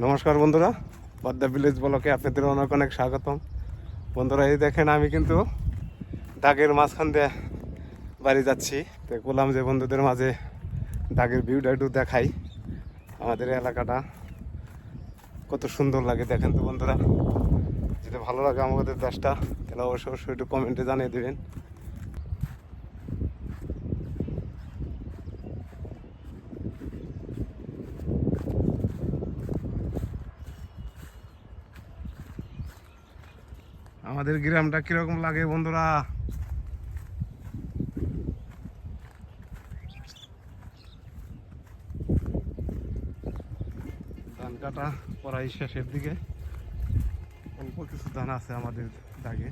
নমস্কার বন্ধুরা, পদ্মা ভিলেজ ব্লকে আপনাদের অনেক অনেক স্বাগতম। বন্ধুরা, এই দেখেন আমি কিন্তু দাগের মাঝখান দিয়ে বাড়ি যাচ্ছি। তো বললাম যে বন্ধুদের মাঝে দাগের ভিউটা একটু দেখাই। আমাদের এলাকাটা কত সুন্দর লাগে দেখেন তো বন্ধুরা। যদি ভালো লাগে আমাদের দেশটা তাহলে অবশ্যই অবশ্যই একটু কমেন্টে জানিয়ে দেবেন। আমাদের গ্রামটা কিরকম লাগে বন্ধুরা? ধান কাটা প্রায় শেষের দিকে, অল্প কিছু ধান আছে আমাদের দাগে।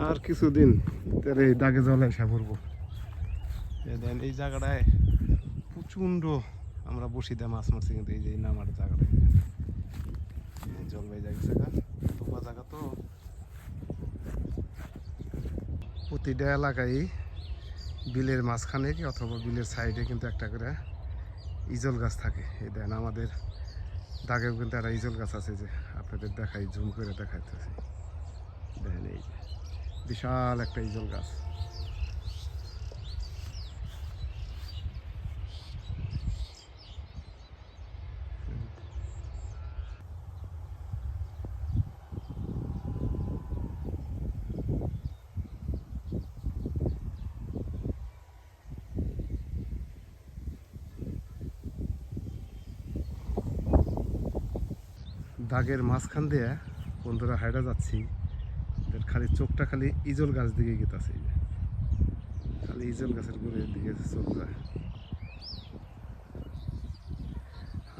আর কিছুদিন তাহলে এই দাগে জলে এসে পড়বো। দেন এই জায়গাটায় প্রচণ্ড আমরা বসিতে মাছ মারছি, কিন্তু এই যে নামার জায়গাটায় জলবাই জায়গা তোপা জায়গা তো। প্রতিটা এলাকায় বিলের মাঝখানে কি অথবা বিলের সাইডে কিন্তু একটা করে ইজল গাছ থাকে। এই দেন আমাদের দাগেও কিন্তু একটা ইজল গাছ আছে, যে আপনাদের দেখাই, জুম করে দেখাইতেছি। দেখেন এই বিশাল একটা ইজল গাছ। দাগের মাঝখান দিয়ে বন্ধুরা হাইটা যাচ্ছি, খালি চোখটা খালি ইজল গাছ দিকে গেতেছে। খালি ইজল গাছের গুড়ের দিকে চোখ যায়।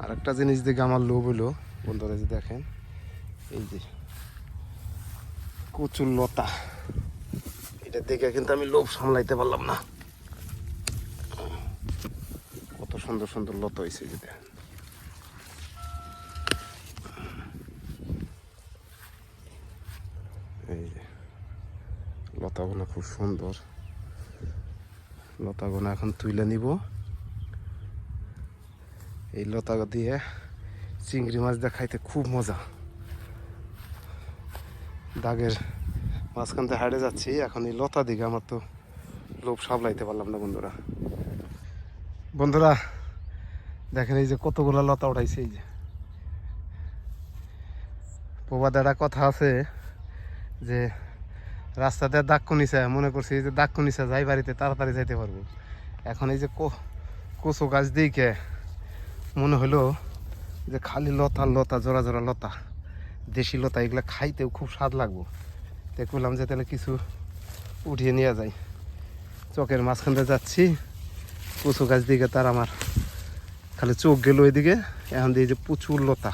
আর একটা জিনিস দেখে আমার লোভ হলো বন্ধুরা, যে দেখেন এই যে কচুর লতা, এটা দেখে কিন্তু আমি লোভ সামলাইতে পারলাম না। কত সুন্দর সুন্দর লতা হয়েছে যে দেখেন। এই যে লতাগুলো খুব সুন্দর। লতাগুলো এখন তুলে নিব। এই লতা দিয়ে চিংড়ি মাছ দিয়ে খাইতে খুব মজা। দাগের মাঝখান থেকে হারিয়ে যাচ্ছি, এখন এই লতা দিকে আমার তো লোভ সামলাইতে পারলাম না বন্ধুরা। বন্ধুরা দেখেন এই যে কতগুলো লতা উঠাইছে। এই যে প্রবাদে একটা কথা আছে যে রাস্তাতে দাক্কু নিচে, মনে করছি যে দাক্কু নিচে যাই বাড়িতে তাড়াতাড়ি যাইতে পারবো। এখন এই যে কচু গাছ দিকে মনে হলো যে খালি লতা লতা, জোড়া জোড়া লতা, দেশি লতা, এগুলো খাইতেও খুব স্বাদ লাগবো। দেখলাম যে তাহলে কিছু উঠিয়ে নিয়ে যাই। চকের মাঝখানতে যাচ্ছি কচু গাছ দিকে, তার আমার খালি চোখ গেল ওইদিকে। এখন দিয়ে যে প্রচুর লতা,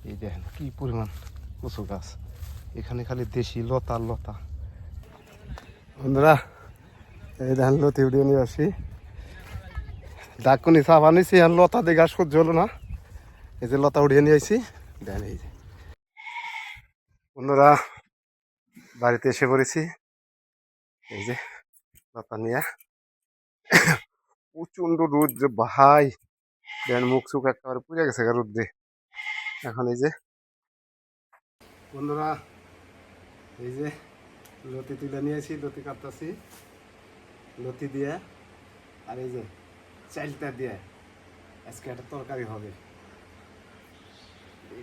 এই দেখেন কি পরিমাণ কচু গাছ, এখানে খালি দেশি লতা লতা। বন্ধুরা এই দেখেন লতি উঠিয়ে নিয়ে আসি। ডাকুনি চা বানিয়েছি, আর লতা দেখে আর সহ্য হলো না, এই যে লতা উঠিয়ে নিয়ে আসি। দেখেন এই যে বন্ধুরা বাড়িতে এসে পড়েছি। এই যে লতা নিয়ে, প্রচন্ড রোদ যে ভাই, দেখেন মুখ চুখ একেবারে পুড়ে গেছে রোদ্রে। এখন এই যে বন্ধুরা এই যে লতি তুলে নিয়েছি, লতি কাটতেছি লতি দিয়ে, আর এই যে চালটা দিয়ে আজকে একটা তরকারি হবে। এই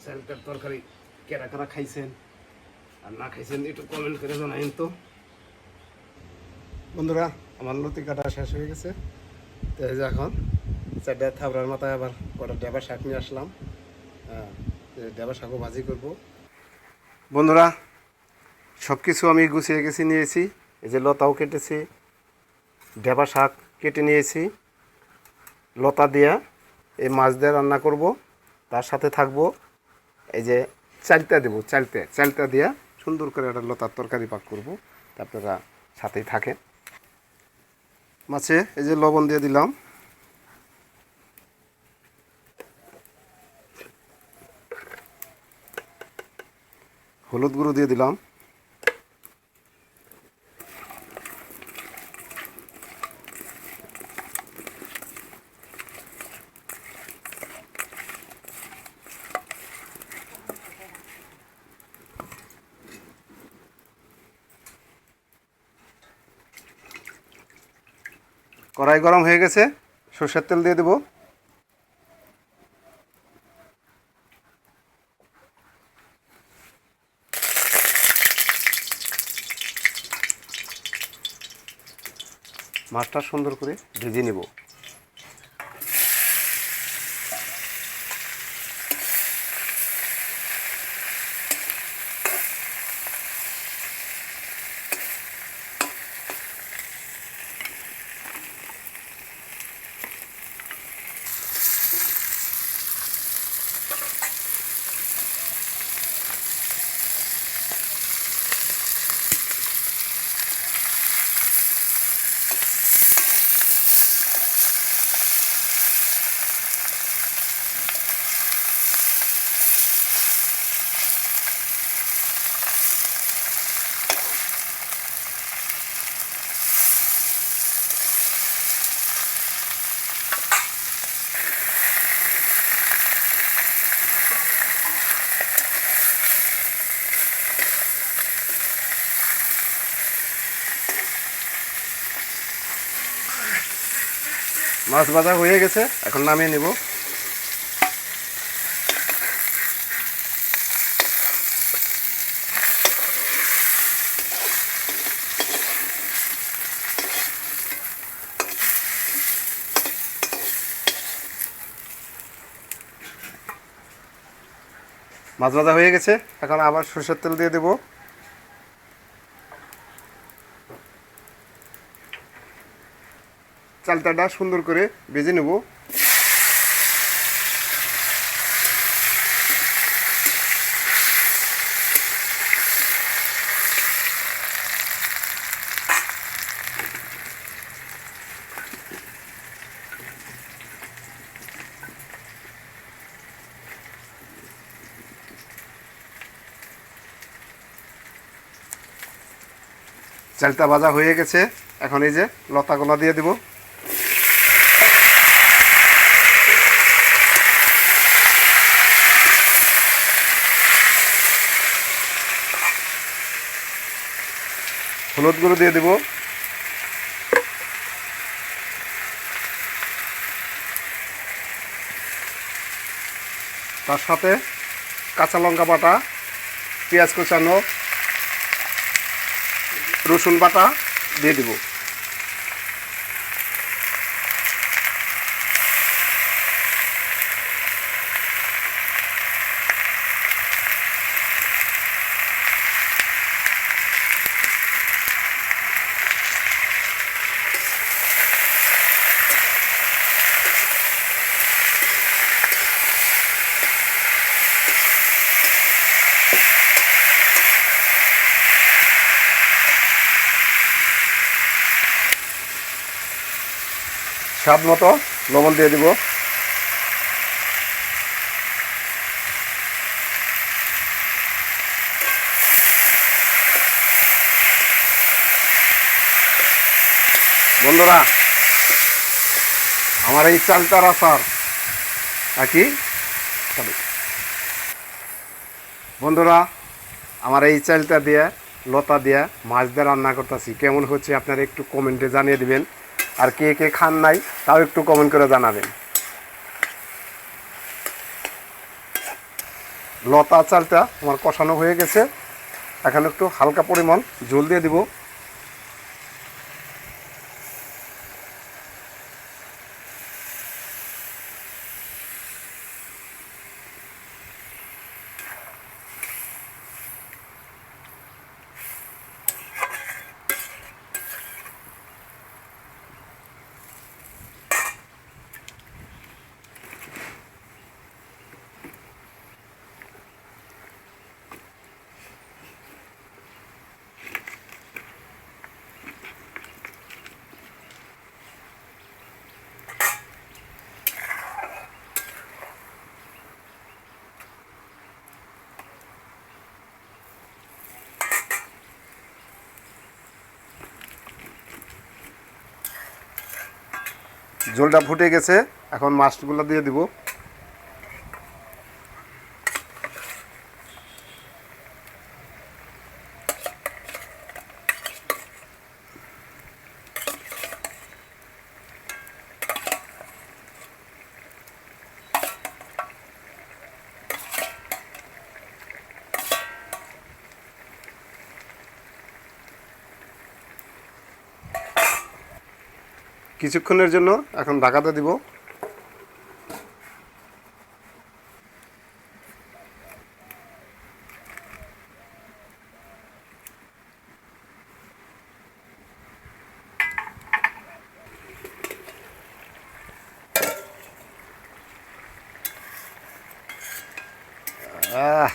চালটার তরকারি কেরা কেরা খাইছেন আর না খাইছেন একটু কমেন্ট করে জানাইন তো। বন্ধুরা আমার লতি কাটা শেষ হয়ে গেছে। তো এই যে এখন চারটা থাবড়ার মাথায় আবার কটা ডেবা শাক নিয়ে আসলাম। ডেবা শাকও ভাজি করব। বন্ধুরা সব কিছু আমি গুছিয়ে গেছি, নিয়েছি। এই যে লতাও কেটেছি, ডেবা শাক কেটে নিয়েছি। লতা দিয়া এই মাছ দিয়ে রান্না করব, তার সাথে থাকবো এই যে চালটা দেবো, চালটা দিয়ে সুন্দর করে একটা লতার তরকারি পাক করবো। তা আপনারা সাথেই থাকেন। মাছে এই যে লবণ দিয়ে দিলাম, হলুদ গুঁড়ো দিয়ে দিলাম, কড়াই গরম হয়ে গেছে, সরষের তেল দিয়ে দেবো। মাছটা সুন্দর করে ভেজে নেব। মাছ ভাজা হয়ে গেছে, এখন নামিয়ে নেব। মাছ ভাজা হয়ে গেছে, এখন আবার সরষের তেল দিয়ে দেব। চালটাটা সুন্দর করে ভেজে নেব। চালটা ভাজা হয়ে গেছে, এখন এই যে লতাগুলা দিয়ে দেব। হলুদ গুঁড়ো দিয়ে দেব, তার সাথে কাঁচা লঙ্কা বাটা, পেঁয়াজ কুচানো, রসুন বাটা দিয়ে দেব। স্বাদ মতো লবণ দিয়ে দিব। বন্ধুরা, আমার এই চালটার আচার কি বন্ধুরা, আমার এই চালটা দিয়ে লতা দিয়ে মাছ দিয়ে রান্না করতেছি, কেমন হচ্ছে আপনারা একটু কমেন্টে জানিয়ে দিবেন। আর কে কে খান নাই তাও একটু কমেন্ট করে জানাবেন। লতা চালটা আমার কষানো হয়ে গেছে, এখন একটু হালকা পরিমাণ জল দিয়ে দিব। ঝোলটা ফুটে গেছে, এখন মাছগুলো দিয়ে দিব। কিছুক্ষণের জন্য এখন ঢাকাতে দিব। আহ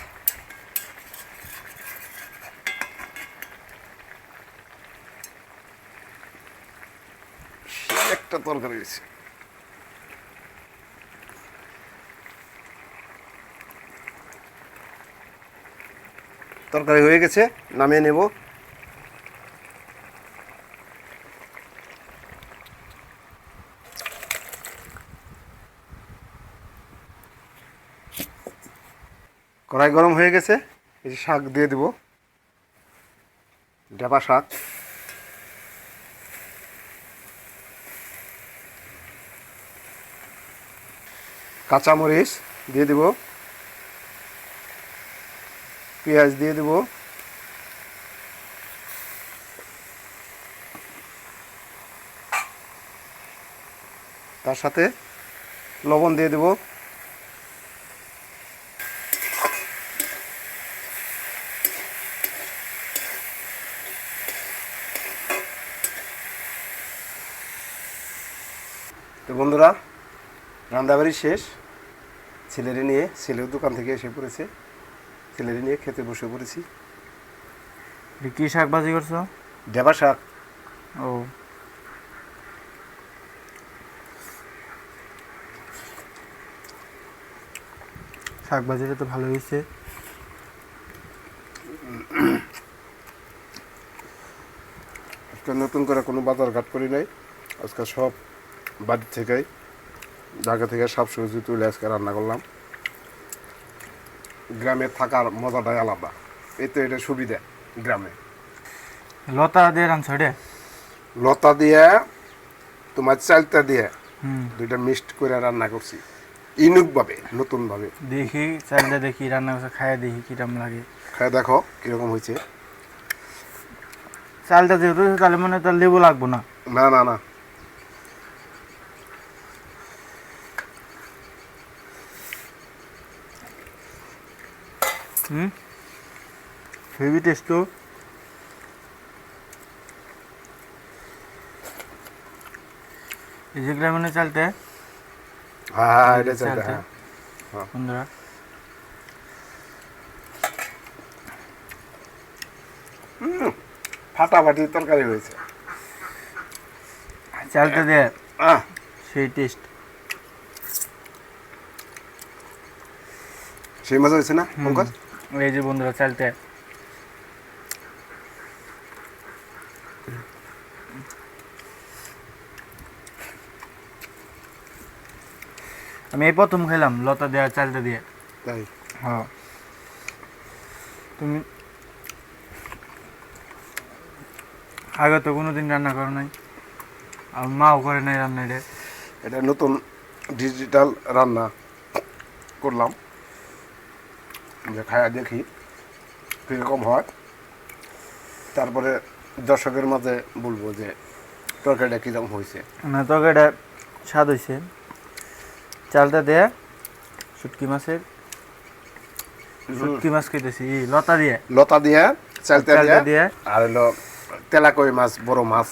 একটা তরকারি হয়েছে। তরকারি হয়ে গেছে, নামিয়ে নেব। কড়াই গরম হয়ে গেছে, এই যে শাক দিয়ে দেব, ঢেপা শাক। কাঁচামরিচ দিয়ে দেব, পেঁয়াজ দিয়ে দেব, তার সাথে লবণ দিয়ে দেব। তো বন্ধুরা, রান্নাবাড়ি শেষ। ছেলেরে নিয়ে, ছেলের দোকান থেকে এসে পড়েছে, ছেলেরে নিয়ে খেতে বসে পড়েছি। কি শাক ভাজি করছো? ঢেপা শাক। ও, শাক ভাজিটা তো ভালো হয়েছে। আজকে নতুন করে কোনো বাজার ঘাট করি নাই, আজকে সব বাড়ি থেকেই, জায়গা থেকে সব সবজি তুলে আজকে রান্না করলাম। গ্রামে থাকার মজাটাই আলাদা, এই তো এটা সুবিধা গ্রামে। লতা দিয়ে রাঁধছো রে? লতা দিয়ে তোমার চালতা দিয়ে হুম, দুইটা মিক্সড করে রান্না করছি, ইনুকভাবে, নতুনভাবে। দেখি চালটা দেখি রান্না করছে, খাইয়ে দেখি কিরম লাগে। খায় দেখো কিরকম হয়েছে। চালটা যেহেতু তাহলে মনে হয় তার লেবু লাগবো না। না না না, হুম, হেভি টেস্ট তো। এই যে গ্রামের চালতে, হ্যাঁ হ্যাঁ এটা চালতা, হ্যাঁ। বন্ধুরা ফাটাফাটি তরকারি হয়েছে। চালটা দিয়ে আহ সেই টেস্ট। সেই মজা হয়েছে না পঙ্কজ? এই যে বন্ধুরা চালতে, আমি এই প্রথম খেলাম লতা দেওয়া চালটা দিয়ে। তাই? হ্যাঁ, তুমি আগে তো কোনোদিন রান্না করো নাই, আর মাও করে নাই রান্না এটা। এটা নতুন ডিজিটাল রান্না করলাম, যে খায়া দেখি কীরকম হয়, তারপরে দর্শকের মাঝে বলবো যে তরকারিটা কীরকম হয়েছে। না, তোকে এটা স্বাদ হয়েছে। চালটা দিয়ে শুটকি মাছের, শুটকি মাছ খেতেছি লতা দিয়ে, লতা দিয়ে, চালতা চালটা দিয়ে, দিয়ে আর হলো তেলাকই মাছ, বড় মাছ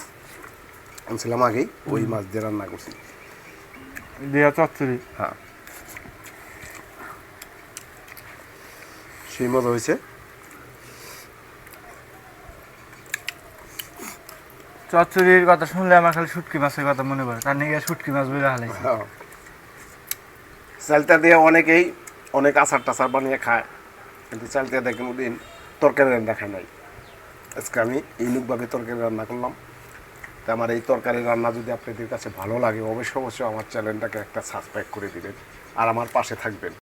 আনছিলাম আগেই, ওই মাছ দিয়ে রান্না করছি। দিয়া চচ্চড়ি। হ্যাঁ, সেই মজা হয়েছে। চচ্চড়ির কথা শুনলে আমার খালি শুটকি মাছের কথা মনে পড়ে, তার নিয়ে শুটকি মাছ বলে হালাইছে। চালতা দিয়ে অনেকেই অনেক আচার টাচার বানিয়ে খায়, কিন্তু চালতা দিয়ে কোনোদিন তরকারি রান্না খায় নাই। আজকে আমি ইউনিকভাবে তরকারি রান্না করলাম, তো আমার এই তরকারি রান্না যদি আপনাদের কাছে ভালো লাগে অবশ্যই অবশ্যই আমার চ্যানেলটাকে একটা সাবস্ক্রাইব করে দিবেন আর আমার পাশে থাকবেন।